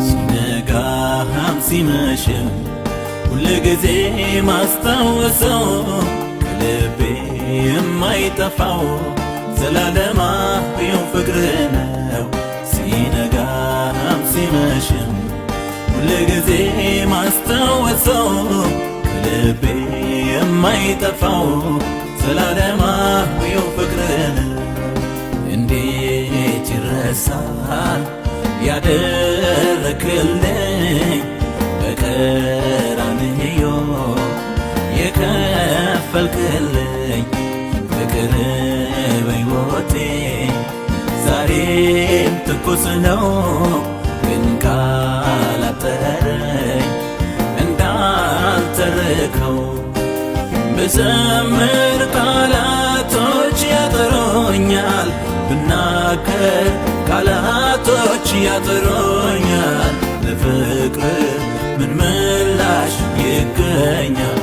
ሲነጋም ሲመሽም ሁል ጊዜ ማስታወሰው ከልቤ የማይጠፋው ዘላለማዊው ፍቅር ነው። ሲነጋም ሲመሽም ሁል ጊዜ ማስታወሰው ከልቤ የማይጠፋው ዘላለማዊው ፍቅር ነው። እንዴት ይረሳል ያደረክልኝ በቀራንዮ የከፈልክልኝ ፍቅር በሕይወቴ ዛሬም ትኩስ ነው። ግን ካላጠረኝ እንዳልተርከው ብዘምር ቃላቶች ያጥሩኛል፣ ብናገር ቃላቶች ያጥሩኛል። ለፍቅር ምን ምላሽ ይገኛል?